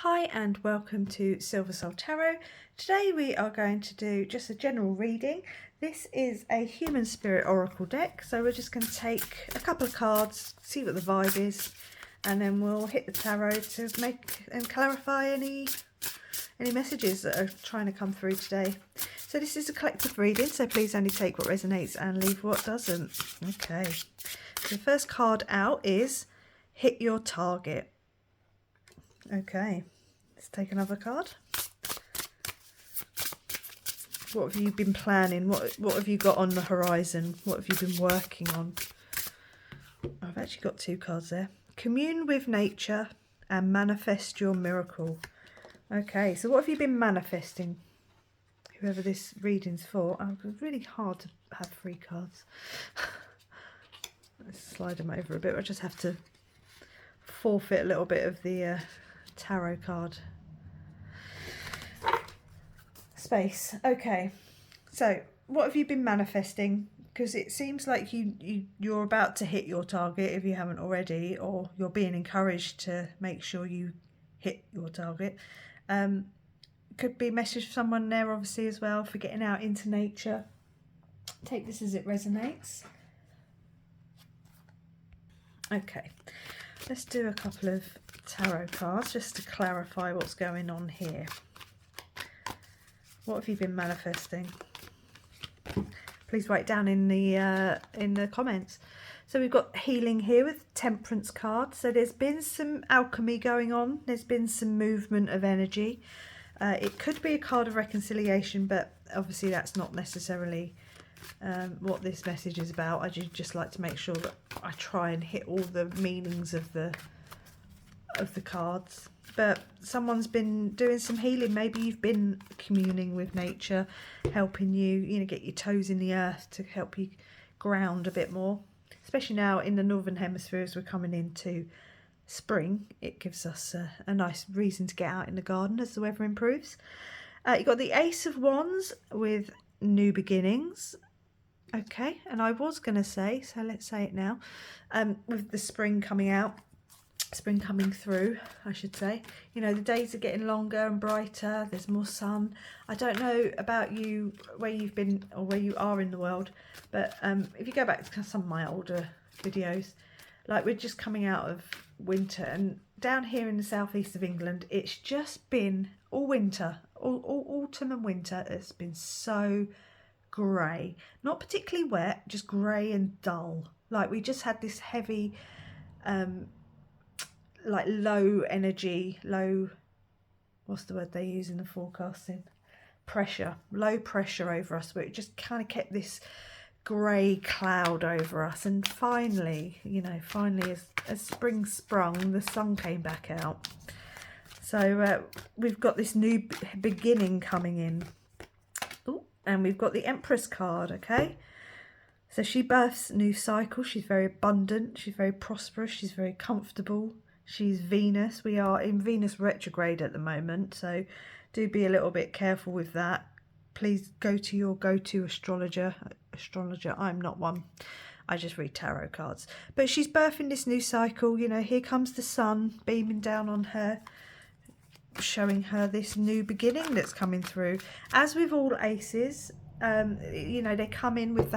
Hi and welcome to Silver Soul Tarot. Today we are going to do just a general reading. This is a Human Spirit Oracle deck, so we're just going to take a couple of cards, see what the vibe is, and then we'll hit the tarot to make and clarify any messages that are trying to come through today. So this is a collective reading, so please only take what resonates and leave what doesn't. Okay, so the first card out is Hit Your Target. Okay, let's take another card. What have you been planning? What have you got on the horizon? What have you been working on? I've actually got two cards there. Commune with nature and manifest your miracle. Okay, so what have you been manifesting? Whoever this reading's for. Oh, it's really hard to have three cards. Let's slide them over a bit. I just have to forfeit a little bit of the tarot card space. Okay, so what have you been manifesting? Because it seems like you're about to hit your target if you haven't already, or you're being encouraged to make sure you hit your target. Could be a message for someone there obviously as well for getting out into nature. Take this as it resonates. Okay, let's do a couple of tarot cards just to clarify what's going on here. What have you been manifesting? Please write down in the comments. So we've got healing here with Temperance card. So there's been some alchemy going on. There's been some movement of energy. It could be a card of reconciliation, but obviously that's not necessarily what this message is about. I just like to make sure that I try and hit all the meanings of the cards. But someone's been doing some healing. Maybe you've been communing with nature, helping you get your toes in the earth to help you ground a bit more. Especially now in the Northern Hemisphere as we're coming into spring, it gives us a nice reason to get out in the garden as the weather improves. You've got the Ace of Wands with new beginnings. Okay, and I was going to say, so let's say it now, with the spring coming through, I should say. The days are getting longer and brighter, there's more sun. I don't know about you, where you've been or where you are in the world, but if you go back to some of my older videos, like we're just coming out of winter, and down here in the southeast of England, it's just been all winter, all autumn and winter. It's been so grey, not particularly wet, just grey and dull. Like we just had this heavy like low energy, what's the word they use in the forecasting, low pressure over us, where it just kind of kept this grey cloud over us. And finally as spring sprung, the sun came back out. So we've got this new beginning coming in. Ooh, and we've got the Empress card. Okay, so she births a new cycle. She's very abundant, she's very prosperous, she's very comfortable. She's Venus. We are in Venus retrograde at the moment, so do be a little bit careful with that. Please go to your go-to astrologer. I'm not one. I just read tarot cards. But she's birthing this new cycle. Here comes the sun beaming down on her, showing her this new beginning that's coming through. As with all aces, they come in with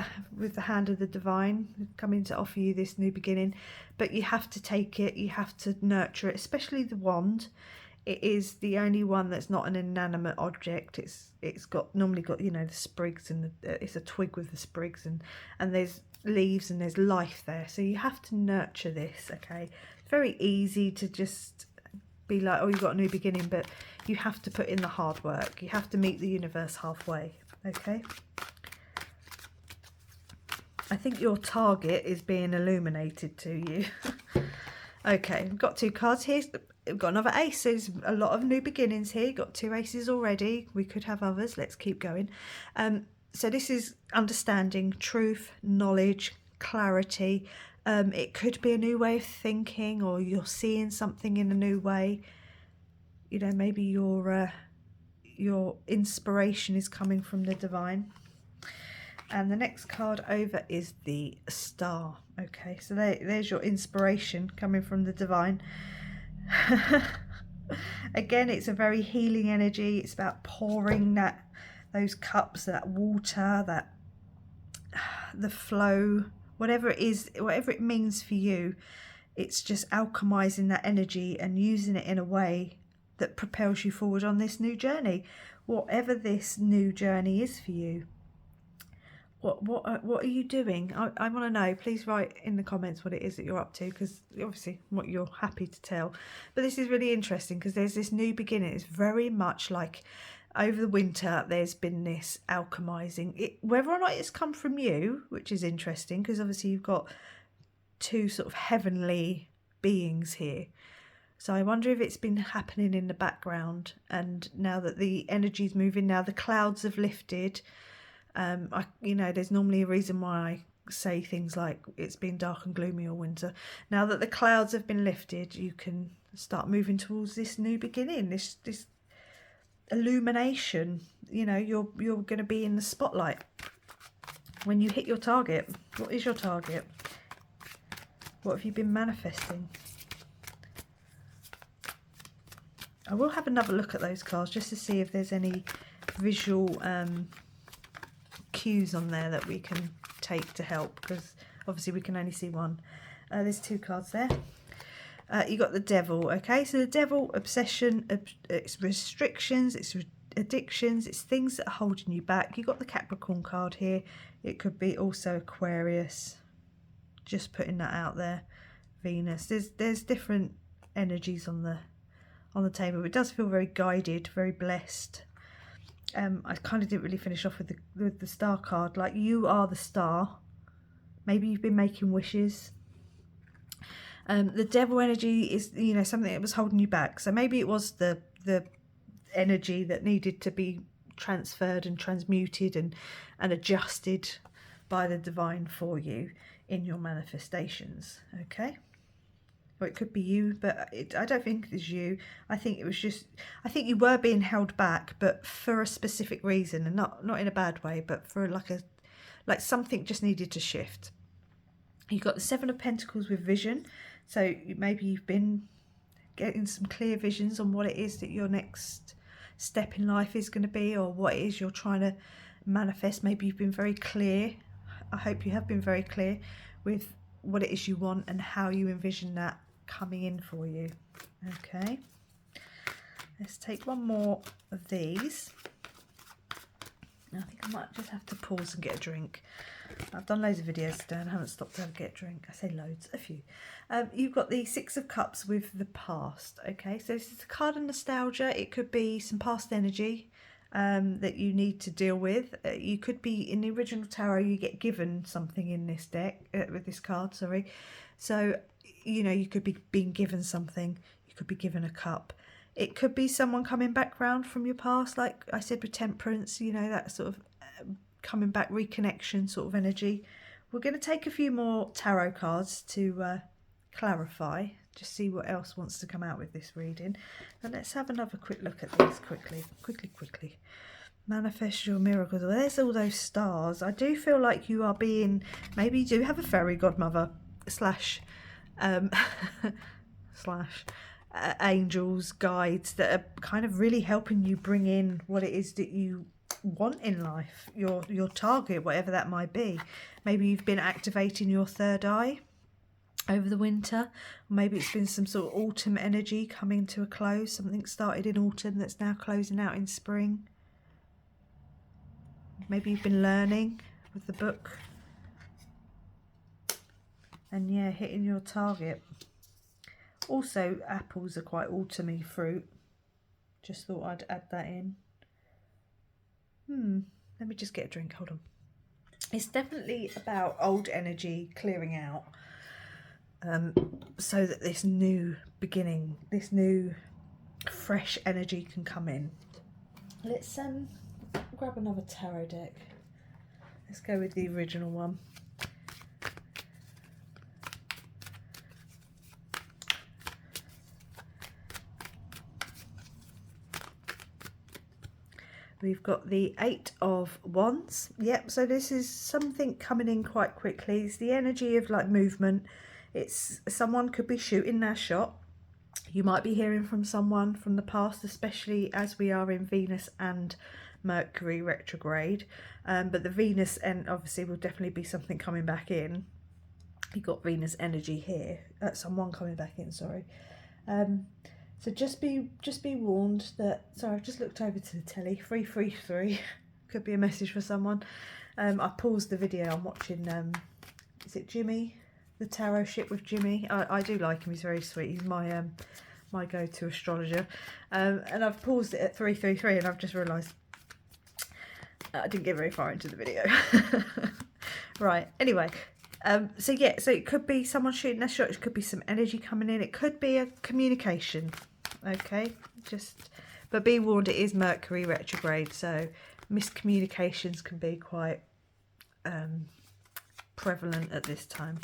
the hand of the divine, coming to offer you this new beginning, but you have to take it, you have to nurture it, especially the wand. It is the only one that's not an inanimate object. It's normally got the sprigs, and it's a twig with the sprigs, and there's leaves and there's life there, so you have to nurture this. Okay, it's very easy to just be like, oh, you've got a new beginning, but you have to put in the hard work. You have to meet the universe halfway. Okay, I think your target is being illuminated to you. Okay, we've got two cards here. We've got another ace. So there's a lot of new beginnings here. You've got two aces already. We could have others. Let's keep going. So this is understanding, truth, knowledge, clarity. It could be a new way of thinking, or you're seeing something in a new way. Maybe your inspiration is coming from the divine. And the next card over is the Star. Okay, so there's your inspiration coming from the divine. Again, it's a very healing energy. It's about pouring those cups, that water, that the flow, whatever it is, whatever it means for you. It's just alchemizing that energy and using it in a way that propels you forward on this new journey, whatever this new journey is for you. What are you doing? I want to know. Please write in the comments what it is that you're up to, because obviously what you're happy to tell. But this is really interesting because there's this new beginning. It's very much like over the winter there's been this alchemizing. Whether or not it's come from you, which is interesting because obviously you've got two sort of heavenly beings here. So I wonder if it's been happening in the background, and now that the energy's moving, now the clouds have lifted. There's normally a reason why I say things like it's been dark and gloomy all winter. Now that the clouds have been lifted, you can start moving towards this new beginning, this illumination. You're going to be in the spotlight when you hit your target. What is your target? What have you been manifesting? I will have another look at those cards just to see if there's any visual cues on there that we can take to help, because obviously we can only see one. There's two cards there. You got the Devil. Okay, so the Devil, obsession, it's restrictions, it's addictions, it's things that are holding you back. You got the Capricorn card here. It could be also Aquarius, just putting that out there. Venus. There's different energies on the table. It does feel very guided, very blessed. I kind of didn't really finish off with the star card. Like, you are the star. Maybe you've been making wishes. The Devil energy is, something that was holding you back. So maybe it was the energy that needed to be transferred and transmuted and adjusted by the divine for you in your manifestations. Okay. Or it could be you, but I don't think it's you. I think it was just, I think you were being held back, but for a specific reason, and not in a bad way, but for like something just needed to shift. You've got the Seven of Pentacles with vision. So maybe you've been getting some clear visions on what it is that your next step in life is going to be, or what it is you're trying to manifest. Maybe you've been very clear. I hope you have been very clear with what it is you want and how you envision that coming in for you. Okay, let's take one more of these. I think I might just have to pause and get a drink. I've done loads of videos today and I haven't stopped to have a get a drink. I say loads, a few. You've got the Six of Cups with the past. Okay, so this is a card of nostalgia. It could be some past energy that you need to deal with. You could be, in the original tarot, you get given something in this deck, with this card, sorry. So, you could be being given something. You could be given a cup. It could be someone coming back round from your past, like I said with Temperance, that sort of coming back, reconnection sort of energy. We're going to take a few more tarot cards to clarify, just see what else wants to come out with this reading. And let's have another quick look at these quickly. Manifest your miracles. Well, there's all those stars. I do feel like you are being, maybe you do have a fairy godmother slash angels, guides that are kind of really helping you bring in what it is that you want in life, your target, whatever that might be. Maybe you've been activating your third eye over the winter, or maybe it's been some sort of autumn energy coming to a close. Something started in autumn that's now closing out in spring. Maybe you've been learning with the book, and yeah, hitting your target. Also, apples are quite autumny fruit. Just thought I'd add that in. Let me just get a drink, hold on. It's definitely about old energy clearing out, so that this new beginning, this new fresh energy can come in. Let's grab another tarot deck. Let's go with the original one. We've got the Eight of Wands. Yep, so this is something coming in quite quickly. It's the energy of like movement. It's someone could be shooting their shot. You might be hearing from someone from the past, especially as we are in Venus and Mercury retrograde. But the Venus, and obviously will definitely be something coming back in. You've got Venus energy here, someone coming back in, sorry. So just be warned that, sorry, I've just looked over to the telly, 333, could be a message for someone. I paused the video, I'm watching, is it Jimmy? The Tarot Ship with Jimmy. I do like him, he's very sweet, he's my my go-to astrologer. And I've paused it at 333 and I've just realised I didn't get very far into the video. Right, anyway. So yeah, so it could be someone shooting their shot, it could be some energy coming in, it could be a communication, okay, but be warned, it is Mercury retrograde, so miscommunications can be quite prevalent at this time.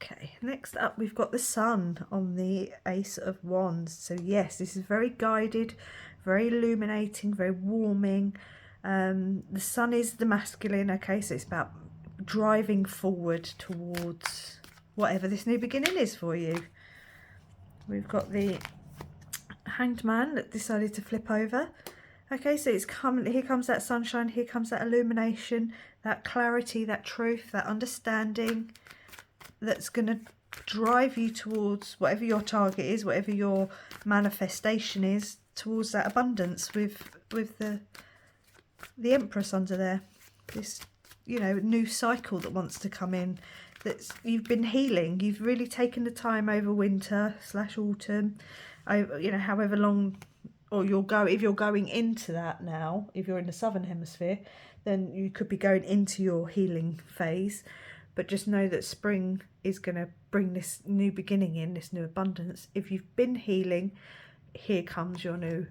Okay, next up we've got the Sun on the Ace of Wands. So yes, this is very guided, very illuminating, very warming. The Sun is the masculine, okay, so it's about driving forward towards whatever this new beginning is for you. We've got the Hanged Man that decided to flip over. Okay, so it's coming, here comes that sunshine, here comes that illumination, that clarity, that truth, that understanding that's going to drive you towards whatever your target is, whatever your manifestation is, towards that abundance with the Empress under there. This, you know, new cycle that wants to come in, that's, you've been healing, you've really taken the time over winter / autumn, you know, however long, or if you're going into that now, if you're in the southern hemisphere, then you could be going into your healing phase. But just know that spring is going to bring this new beginning in, this new abundance. If you've been healing, here comes your new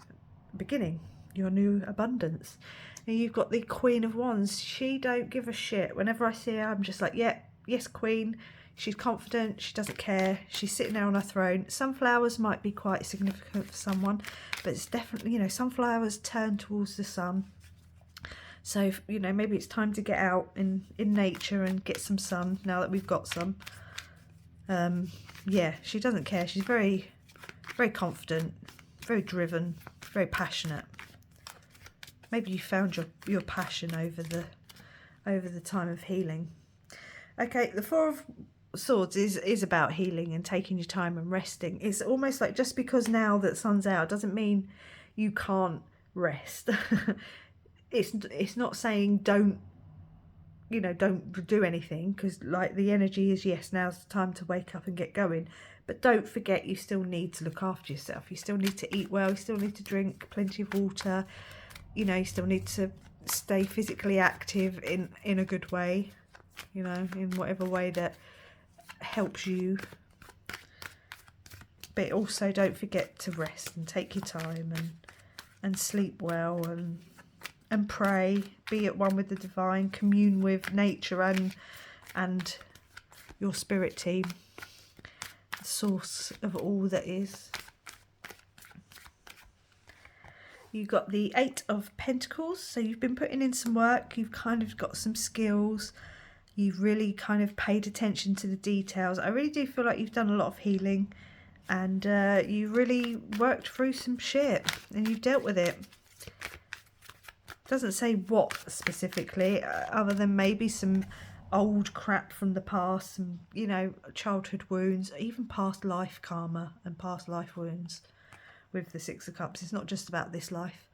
beginning, your new abundance. And you've got the Queen of Wands. She don't give a shit. Whenever I see her, I'm just like, yeah, yes, Queen. She's confident. She doesn't care. She's sitting there on her throne. Sunflowers might be quite significant for someone, but it's definitely, you know, sunflowers turn towards the sun. So, you know, maybe it's time to get out in nature and get some sun now that we've got some. Yeah, she doesn't care. She's very, very confident, very driven, very passionate. Maybe you found your passion over the time of healing. Okay, the Four of Swords is about healing and taking your time and resting. It's almost like just because now that sun's out doesn't mean you can't rest. It's not saying don't do anything, because like the energy is, yes, now's the time to wake up and get going, but don't forget you still need to look after yourself. You still need to eat well, you still need to drink plenty of water, you know, you still need to stay physically active in a good way, you know, in whatever way that helps you. But also don't forget to rest and take your time and sleep well and pray, be at one with the divine, commune with nature and your spirit team, the source of all that is. You've got the Eight of Pentacles, so you've been putting in some work, you've kind of got some skills, you've really kind of paid attention to the details. I really do feel like you've done a lot of healing, and you really worked through some shit and you've dealt with it. Doesn't say what specifically, other than maybe some old crap from the past, some, you know, childhood wounds, even past life karma and past life wounds. With the Six of Cups, it's not just about this life.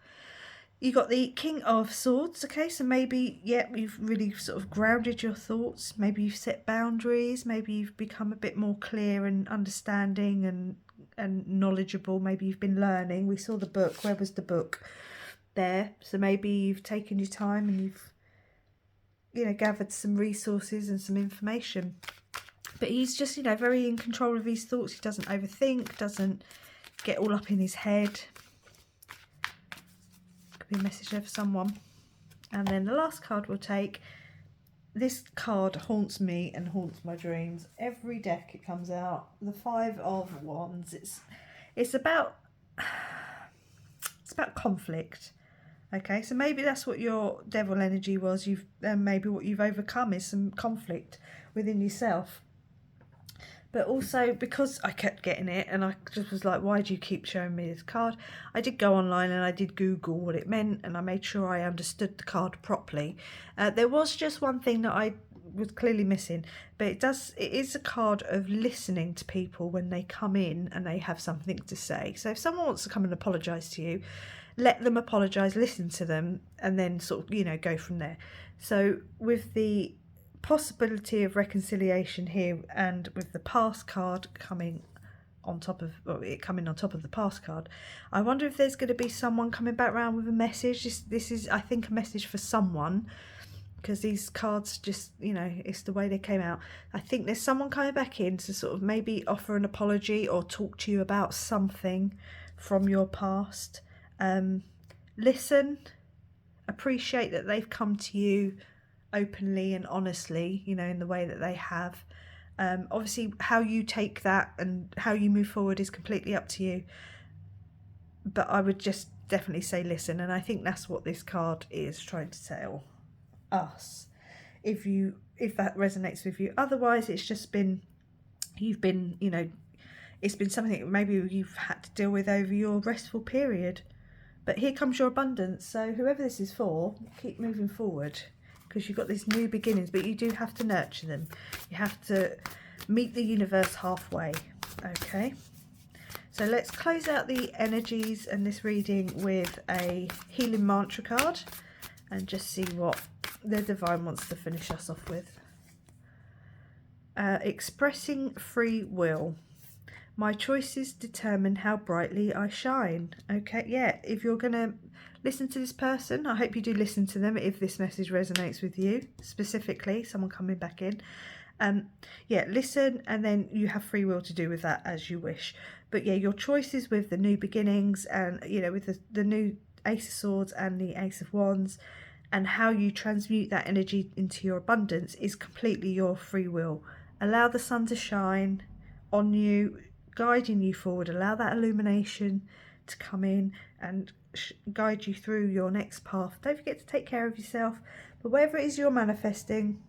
You got the King of Swords. Okay, so maybe, yeah, you've really sort of grounded your thoughts. Maybe you've set boundaries. Maybe you've become a bit more clear and understanding and knowledgeable. Maybe you've been learning. We saw the book. Where was the book? There. So maybe you've taken your time and you've, you know, gathered some resources and some information. But he's just, you know, very in control of his thoughts. He doesn't overthink, doesn't get all up in his head. Could be a message there for someone. And then the last card we'll take. This card haunts me and haunts my dreams. Every deck it comes out. The Five of Wands. It's about conflict. Okay, so maybe that's what your devil energy was. Maybe what you've overcome is some conflict within yourself. But also because I kept getting it and I just was like, why do you keep showing me this card? I did go online and I did Google what it meant, and I made sure I understood the card properly. There was just one thing that I was clearly missing, but it is a card of listening to people when they come in and they have something to say. So if someone wants to come and apologise to you, let them apologise, listen to them, and then sort of, you know, go from there. So with the possibility of reconciliation here, and with the past card coming on top of, well, it coming on top of the past card, I wonder if there's going to be someone coming back around with a message. This is, I think, a message for someone, because these cards just, you know, it's the way they came out. I think there's someone coming back in to sort of maybe offer an apology or talk to you about something from your past. Listen, appreciate that they've come to you openly and honestly, you know, in the way that they have. Obviously, how you take that and how you move forward is completely up to you. But I would just definitely say listen, and I think that's what this card is trying to tell us. If that resonates with you. Otherwise, it's just been, you've been, you know, it's been something that maybe you've had to deal with over your restful period. But here comes your abundance. So whoever this is for, keep moving forward, because you've got these new beginnings, but you do have to nurture them. You have to meet the universe halfway. Okay, so let's close out the energies and this reading with a healing mantra card and just see what the divine wants to finish us off with. Expressing free will. My choices determine how brightly I shine. Okay, yeah, if you're going to listen to this person, I hope you do listen to them if this message resonates with you, specifically, someone coming back in. Yeah, listen, and then you have free will to do with that as you wish. But yeah, your choices with the new beginnings and, you know, with the new Ace of Swords and the Ace of Wands, and how you transmute that energy into your abundance is completely your free will. Allow the sun to shine on you, guiding you forward. Allow that illumination to come in and guide you through your next path. Don't forget to take care of yourself. But whatever it is you're manifesting,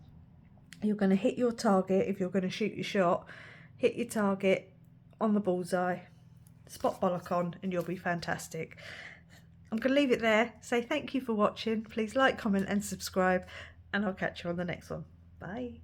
you're going to hit your target. If you're going to shoot your shot, hit your target on the bullseye, spot bollock on, and you'll be fantastic. I'm going to leave it there. Say thank you for watching. Please like, comment and subscribe, and I'll catch you on the next one. Bye.